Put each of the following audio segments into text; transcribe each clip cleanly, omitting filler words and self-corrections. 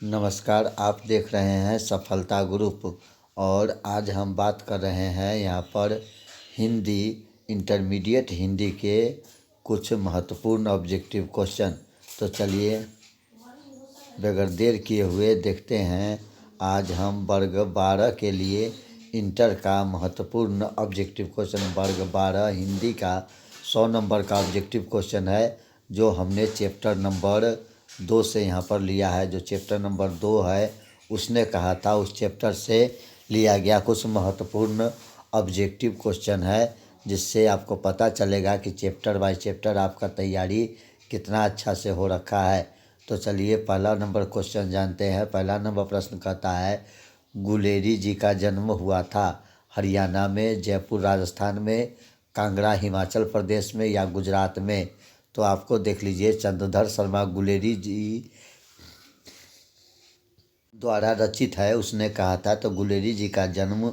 नमस्कार, आप देख रहे हैं सफलता ग्रुप। और आज हम बात कर रहे हैं यहाँ पर हिंदी इंटरमीडिएट हिंदी के कुछ महत्वपूर्ण ऑब्जेक्टिव क्वेश्चन। तो चलिए बगैर देर किए हुए देखते हैं। आज हम वर्ग 12 के लिए इंटर का महत्वपूर्ण ऑब्जेक्टिव क्वेश्चन वर्ग 12 हिंदी का 100 नंबर का ऑब्जेक्टिव क्वेश्चन है, जो हमने चैप्टर नंबर 2 से यहाँ पर लिया है। जो चैप्टर नंबर 2 है उसने कहा था, उस चैप्टर से लिया गया कुछ महत्वपूर्ण ऑब्जेक्टिव क्वेश्चन है, जिससे आपको पता चलेगा कि चैप्टर बाय चैप्टर आपका तैयारी कितना अच्छा से हो रखा है। तो चलिए पहला नंबर क्वेश्चन जानते हैं। पहला नंबर प्रश्न कहता है, गुलेरी जी का जन्म हुआ था हरियाणा में, जयपुर राजस्थान में, कांगड़ा हिमाचल प्रदेश में या गुजरात में। तो आपको देख लीजिए, चंद्रधर शर्मा गुलेरी जी द्वारा रचित है, उसने कहा था। तो गुलेरी जी का जन्म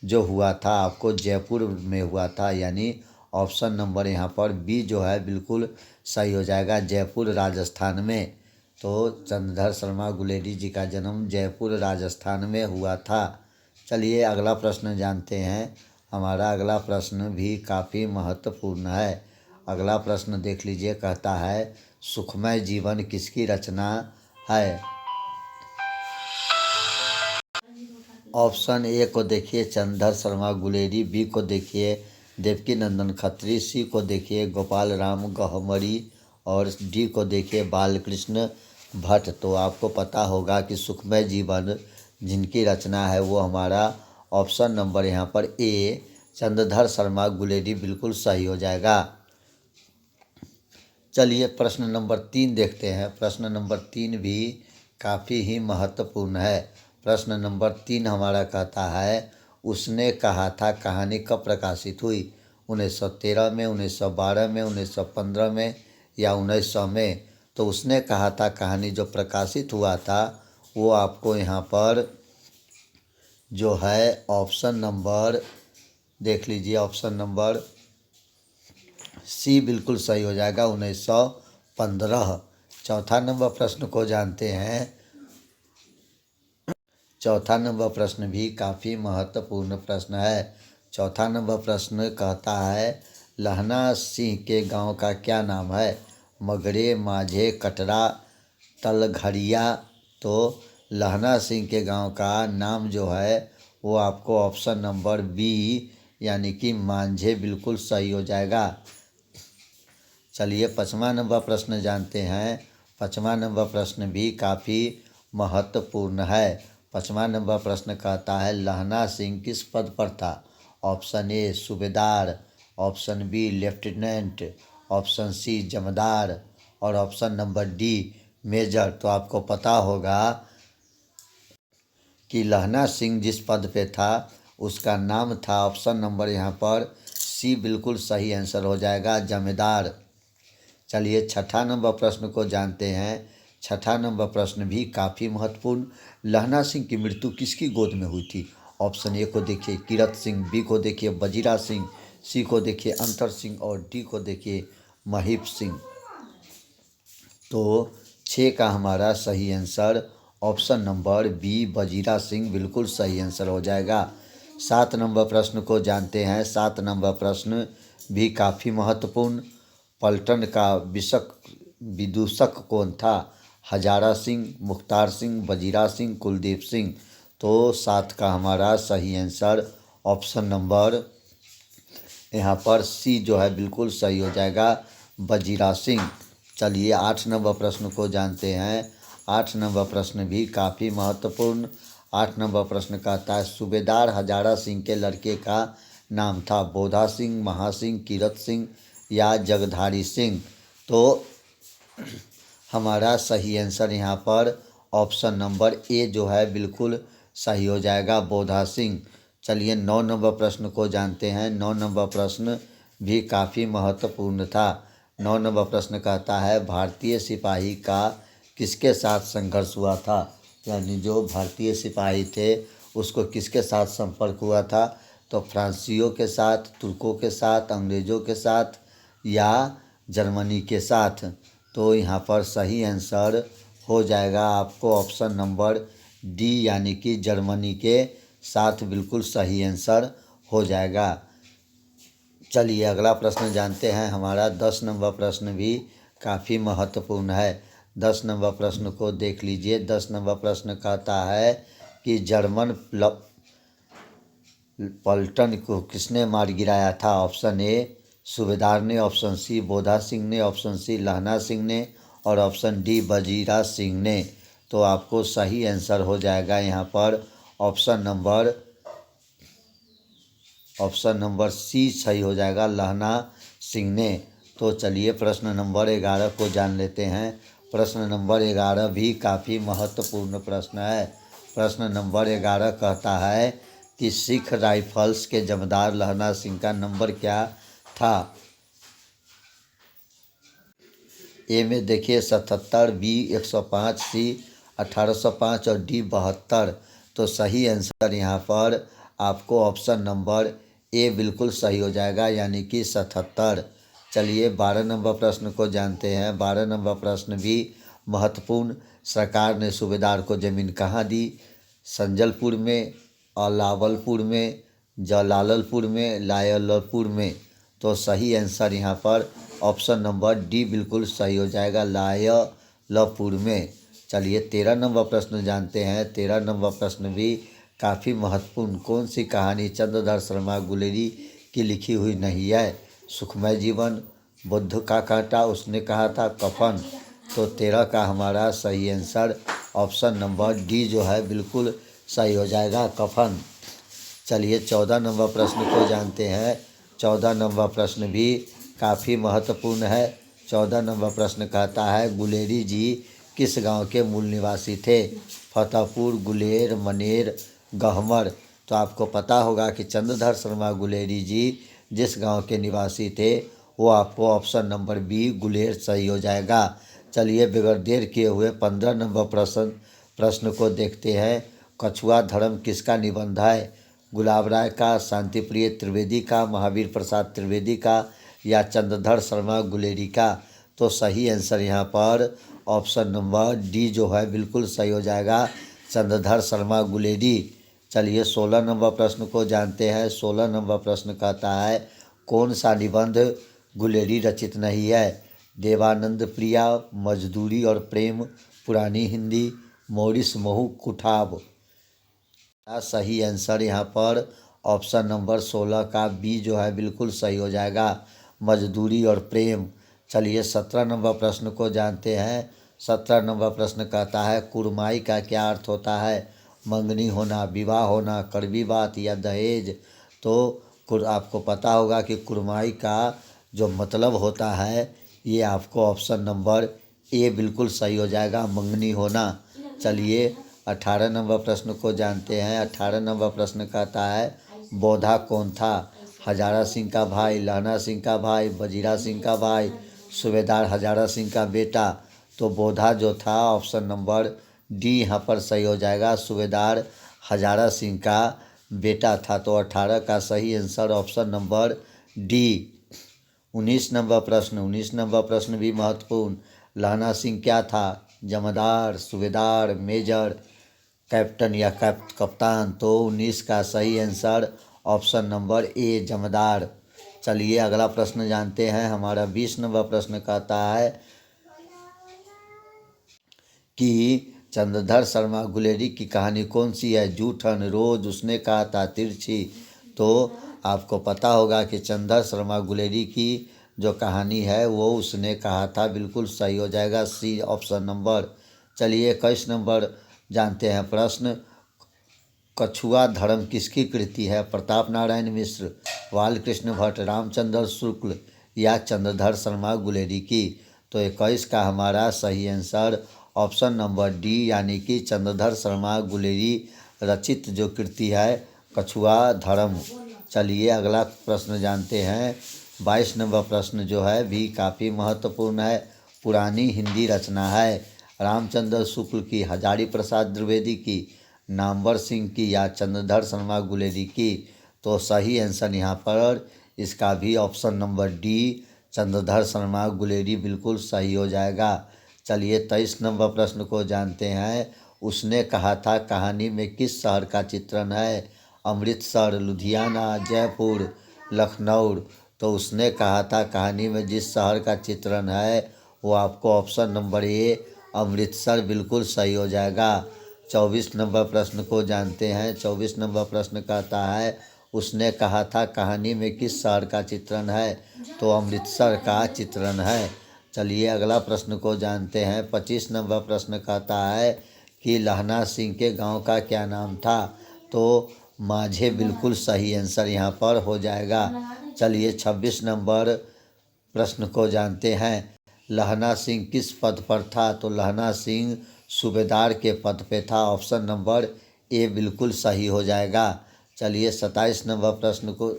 जो हुआ था आपको जयपुर में हुआ था, यानी ऑप्शन नंबर यहाँ पर बी जो है बिल्कुल सही हो जाएगा, जयपुर राजस्थान में। तो चंद्रधर शर्मा गुलेरी जी का जन्म जयपुर राजस्थान में हुआ था। चलिए अगला प्रश्न जानते हैं। हमारा अगला प्रश्न भी काफ़ी महत्वपूर्ण है। अगला प्रश्न देख लीजिए, कहता है, सुखमय जीवन किसकी रचना है। ऑप्शन ए को देखिए चंद्रधर शर्मा गुलेरी, बी को देखिए देवकी नंदन खत्री, सी को देखिए गोपाल राम गहमरी और डी को देखिए बालकृष्ण भट्ट। तो आपको पता होगा कि सुखमय जीवन जिनकी रचना है वो हमारा ऑप्शन नंबर यहाँ पर ए चंद्रधर शर्मा गुलेरी बिल्कुल सही हो जाएगा। चलिए प्रश्न नंबर 3 देखते हैं। प्रश्न नंबर 3 भी काफ़ी ही महत्वपूर्ण है। प्रश्न नंबर 3 हमारा कहता है, उसने कहा था कहानी कब प्रकाशित हुई। 1913 में, 1912 में, 1915 में या 1900 में। तो उसने कहा था कहानी जो प्रकाशित हुआ था वो आपको यहाँ पर जो है ऑप्शन नंबर देख लीजिए, ऑप्शन नंबर सी बिल्कुल सही हो जाएगा, 1915। चौथा नंबर प्रश्न को जानते हैं। चौथा नंबर प्रश्न भी काफ़ी महत्वपूर्ण प्रश्न है। चौथा नंबर प्रश्न कहता है, लहना सिंह के गांव का क्या नाम है। मगरे, माझे, कटरा, तलघड़िया। तो लहना सिंह के गांव का नाम जो है वो आपको ऑप्शन नंबर बी यानी कि मांझे बिल्कुल सही हो जाएगा। चलिए 5वां नंबर प्रश्न जानते हैं। 5वां नंबर प्रश्न भी काफ़ी महत्वपूर्ण है। 5वां नंबर प्रश्न कहता है, लहना सिंह किस पद पर था। Option A subedar, option B lieutenant, option C zamindar और ऑप्शन नंबर डी मेजर। तो आपको पता होगा कि लहना सिंह जिस पद पे था उसका नाम था, ऑप्शन नंबर यहाँ पर सी बिल्कुल सही आंसर हो जाएगा, जमींदार। चलिए 6ठा नंबर प्रश्न को जानते हैं। 6ठा नंबर प्रश्न भी काफ़ी महत्वपूर्ण, लहना सिंह की मृत्यु किसकी गोद में हुई थी। ऑप्शन ए को देखिए कीरत सिंह, बी को देखिए बजीरा सिंह, सी को देखिए अंतर सिंह और डी को देखिए महीप सिंह। तो 6 का हमारा सही answer option number B Bajira Singh बिल्कुल सही आंसर हो जाएगा। 7 नंबर प्रश्न को जानते हैं। 7 नंबर प्रश्न भी काफ़ी महत्वपूर्ण, पलटन का विदूषक कौन था। हजारा सिंह, मुख्तार सिंह, बजीरा सिंह, कुलदीप सिंह। तो 7 का हमारा सही आंसर ऑप्शन नंबर यहाँ पर सी जो है बिल्कुल सही हो जाएगा, बजीरा सिंह। चलिए 8 नंबर प्रश्न को जानते हैं। 8 नंबर प्रश्न भी काफ़ी महत्वपूर्ण। 8 नंबर प्रश्न कहता है, सूबेदार हजारा सिंह के लड़के का नाम था। बोधा सिंह, महासिंह, कीरत सिंह या जगधारी सिंह। तो हमारा सही आंसर यहाँ पर ऑप्शन नंबर ए जो है बिल्कुल सही हो जाएगा, बोधा सिंह। चलिए 9 नंबर प्रश्न को जानते हैं। 9 नंबर प्रश्न भी काफ़ी महत्वपूर्ण था। 9 नंबर प्रश्न कहता है, भारतीय सिपाही का किसके साथ संघर्ष हुआ था। यानी जो भारतीय सिपाही थे उसको किसके साथ संपर्क हुआ था। तो फ्रांसीसियों के साथ, तुर्कों के साथ, अंग्रेज़ों के साथ या जर्मनी के साथ। तो यहाँ पर सही आंसर हो जाएगा आपको ऑप्शन नंबर डी यानी कि जर्मनी के साथ बिल्कुल सही आंसर हो जाएगा। चलिए अगला प्रश्न जानते हैं। हमारा 10 नंबर प्रश्न भी काफ़ी महत्वपूर्ण है। 10 नंबर प्रश्न को देख लीजिए। 10 नंबर प्रश्न कहता है कि जर्मन पलटन को किसने मार गिराया था। ऑप्शन ए सूबेदार ने, ऑप्शन सी बोधा सिंह ने, ऑप्शन सी लहना सिंह ने और ऑप्शन डी वजीरा सिंह ने। तो आपको सही आंसर हो जाएगा यहाँ पर ऑप्शन नंबर सी सही हो जाएगा, लहना सिंह ने। तो चलिए प्रश्न नंबर 11 को जान लेते हैं। प्रश्न नंबर 11 भी काफ़ी महत्वपूर्ण प्रश्न है। प्रश्न नंबर 11 कहता है कि सिख राइफल्स के जमादार लहना सिंह का नंबर क्या था। ए में देखिए 77, बी 105, सी 1805 और डी 72। तो सही आंसर यहाँ पर आपको ऑप्शन नंबर ए बिल्कुल सही हो जाएगा यानी कि 77। चलिए 12 नंबर प्रश्न को जानते हैं। 12 नंबर प्रश्न भी महत्वपूर्ण। सरकार ने सूबेदार को ज़मीन कहाँ दी। संजलपुर में, अलावलपुर में, जलालपुर में, लायलपुर में। तो सही आंसर यहाँ पर ऑप्शन नंबर डी बिल्कुल सही हो जाएगा, लायलपुर में। चलिए 13 नंबर प्रश्न जानते हैं। 13 नंबर प्रश्न भी काफ़ी महत्वपूर्ण। कौन सी कहानी चंद्रधर शर्मा गुलेरी की लिखी हुई नहीं है। सुखमय जीवन, बुद्ध का कांटा, उसने कहा था, कफन। तो 13 का हमारा सही आंसर ऑप्शन नंबर डी जो है बिल्कुल सही हो जाएगा, कफन। चलिए 14 नंबर प्रश्न को जानते हैं। 14 नंबर प्रश्न भी काफ़ी महत्वपूर्ण है। 14 नंबर प्रश्न कहता है गुलेरी जी किस गांव के मूल निवासी थे। फतेहपुर, गुलेर, मनेर, गहमर। तो आपको पता होगा कि चंद्रधर शर्मा गुलेरी जी जिस गांव के निवासी थे वो आपको ऑप्शन नंबर बी गुलेर सही हो जाएगा। चलिए बगैर देर किए हुए 15 नंबर प्रश्न को देखते हैं। कछुआ धर्म किसका निबंध है। गुलाब राय का, शांतिप्रिय त्रिवेदी का, महावीर प्रसाद त्रिवेदी का या चंद्रधर शर्मा गुलेरी का। तो सही आंसर यहाँ पर ऑप्शन नंबर डी जो है बिल्कुल सही हो जाएगा, चंद्रधर शर्मा गुलेरी। चलिए 16 नंबर प्रश्न को जानते हैं। 16 नंबर प्रश्न कहता है कौन सा निबंध गुलेरी रचित नहीं है। देवानंद प्रिया, मजदूरी और प्रेम, पुरानी हिंदी, मोरिस महू कुठाब। सही आंसर यहाँ पर ऑप्शन नंबर 16 का बी जो है बिल्कुल सही हो जाएगा, मजदूरी और प्रेम। चलिए 17 नंबर प्रश्न को जानते हैं। 17 नंबर प्रश्न कहता है कुरमाई का क्या अर्थ होता है। मंगनी होना, विवाह होना, कड़वी बात या दहेज। तो आपको पता होगा कि कुरमाई का जो मतलब होता है ये आपको ऑप्शन नंबर ए बिल्कुल सही हो जाएगा, मंगनी होना। चलिए 18 नंबर प्रश्न को जानते हैं। 18 नंबर प्रश्न कहता है बोधा कौन था। हजारा सिंह का भाई, लहना सिंह का भाई, वजीरा सिंह का भाई, सूबेदार हजारा सिंह का बेटा। तो बोधा जो था ऑप्शन नंबर डी यहाँ पर सही हो जाएगा, सूबेदार हजारा सिंह का बेटा था। तो 18 का सही answer option number D. 19 number प्रश्न भी महत्वपूर्ण। लहना सिंह क्या था। जमादार, सूबेदार, मेजर, कैप्टन या कप्तान। तो 19 का सही आंसर ऑप्शन नंबर ए, जमादार। चलिए अगला प्रश्न जानते हैं। हमारा 20 नंबर प्रश्न कहता है कि चंद्रधर शर्मा गुलेरी की कहानी कौन सी है। जूठन, रोज, उसने कहा था, तिरछी। तो आपको पता होगा कि चंद्रधर शर्मा गुलेरी की जो कहानी है वो उसने कहा था, बिल्कुल सही हो जाएगा, सी ऑप्शन नंबर। चलिए 21 नंबर जानते हैं प्रश्न। कछुआ धर्म किसकी कृति है। प्रताप नारायण मिश्र, बालकृष्ण भट्ट, रामचंद्र शुक्ल या चंद्रधर शर्मा गुलेरी की। तो 21 का हमारा सही आंसर ऑप्शन नंबर डी यानी कि चंद्रधर शर्मा गुलेरी रचित जो कृति है कछुआ धर्म। चलिए अगला प्रश्न जानते हैं। 22 नंबर प्रश्न जो है भी काफ़ी महत्वपूर्ण है। पुरानी हिंदी रचना है। रामचंद्र शुक्ल की, हजारी प्रसाद द्विवेदी की, नामवर सिंह की या चंद्रधर शर्मा गुलेरी की। तो सही आंसर यहाँ पर इसका भी option number D, Chandradhar Sharma Guleri बिल्कुल सही हो जाएगा। चलिए 23 नंबर प्रश्न को जानते हैं। उसने कहा था कहानी में किस शहर का चित्रण है? अमृतसर, लुधियाना, जयपुर, लखनऊ। तो उसने कहा था कहानी में जिस शहर का चित्रण है वो आपको ऑप्शन नंबर ए अमृतसर बिल्कुल सही हो जाएगा। 24 नंबर प्रश्न को जानते हैं। 24 नंबर प्रश्न कहता है उसने कहा था कहानी में किस शहर का चित्रण है? तो अमृतसर का चित्रण है। चलिए अगला प्रश्न को जानते हैं। 25 नंबर प्रश्न कहता है कि लहना सिंह के गांव का क्या नाम था? तो माझे बिल्कुल सही आंसर यहाँ पर हो जाएगा। चलिए 26 नंबर प्रश्न को जानते हैं। लहना सिंह किस पद पर था? तो लहना सिंह सूबेदार के पद पे था। ऑप्शन नंबर ए बिल्कुल सही हो जाएगा। चलिए 27 नंबर प्रश्न को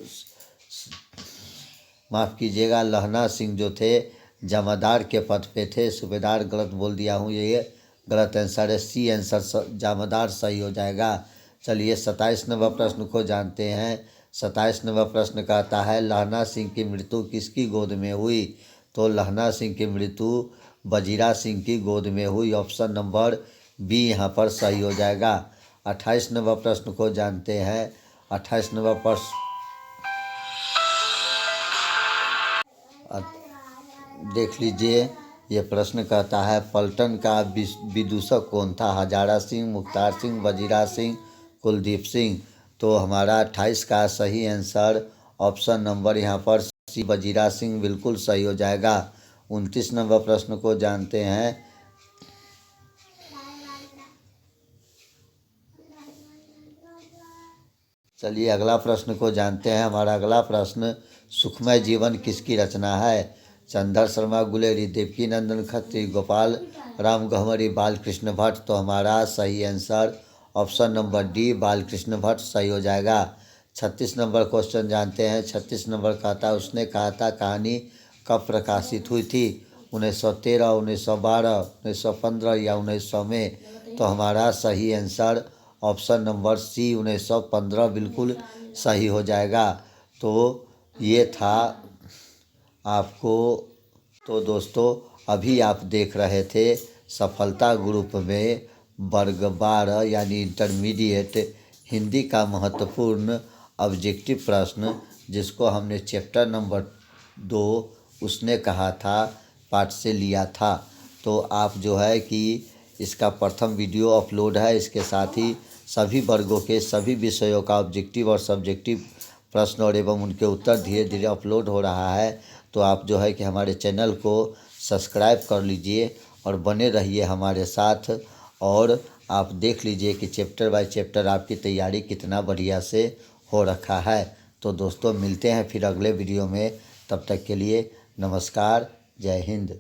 माफ़ कीजिएगा, लहना सिंह जो थे जमादार के पद पे थे। सूबेदार गलत बोल दिया हूँ, ये गलत आंसर है। सी आंसर जमादार सही हो जाएगा। चलिए 27 नंबर प्रश्न को जानते हैं। 27 नंबर प्रश्न कहता है लहना सिंह की मृत्यु किसकी गोद में हुई? तो लहना सिंह की मृत्यु वजीरा सिंह की गोद में हुई। ऑप्शन नंबर बी यहाँ पर सही हो जाएगा। 28 नंबर प्रश्न को जानते हैं। 28 नंबर प्रश्न देख लीजिए। ये प्रश्न कहता है पलटन का विदूषक कौन था? हजारा सिंह, मुख्तार सिंह, वजीरा सिंह, कुलदीप सिंह। तो हमारा 28 का सही आंसर ऑप्शन नंबर यहाँ पर सी वजीरा सिंह बिल्कुल सही हो जाएगा। 29 नंबर प्रश्न को जानते हैं। चलिए अगला प्रश्न को जानते हैं। हमारा अगला प्रश्न सुखमय जीवन किसकी रचना है? चंदर शर्मा गुलेरी, देवकी नंदन खत्री, गोपाल राम गहमरी, बालकृष्ण भट्ट। तो हमारा सही answer option number D Balkrishna Bhatt सही हो जाएगा। 36 नंबर क्वेश्चन जानते हैं। 36 नंबर कहता है उसने कहा था कहानी कब प्रकाशित हुई थी? 1913, 1912, 1915 या 1900 में? तो हमारा सही आंसर ऑप्शन नंबर सी 1915 बिल्कुल सही हो जाएगा। तो ये था आपको। तो दोस्तों अभी आप देख रहे थे सफलता ग्रुप में वर्ग 12 यानी इंटरमीडिएट हिंदी का महत्वपूर्ण ऑब्जेक्टिव प्रश्न, जिसको हमने चैप्टर नंबर 2 उसने कहा था पाठ से लिया था। तो आप जो है कि इसका प्रथम वीडियो अपलोड है। इसके साथ ही सभी वर्गों के सभी विषयों का ऑब्जेक्टिव और सब्जेक्टिव प्रश्न और एवं उनके उत्तर धीरे धीरे अपलोड हो रहा है। तो आप जो है कि हमारे चैनल को सब्सक्राइब कर लीजिए और बने रहिए हमारे साथ। और आप देख लीजिए कि चैप्टर बाय चैप्टर आपकी तैयारी कितना बढ़िया से हो रखा है। तो दोस्तों मिलते हैं फिर अगले वीडियो में। तब तक के लिए नमस्कार, जय हिंद।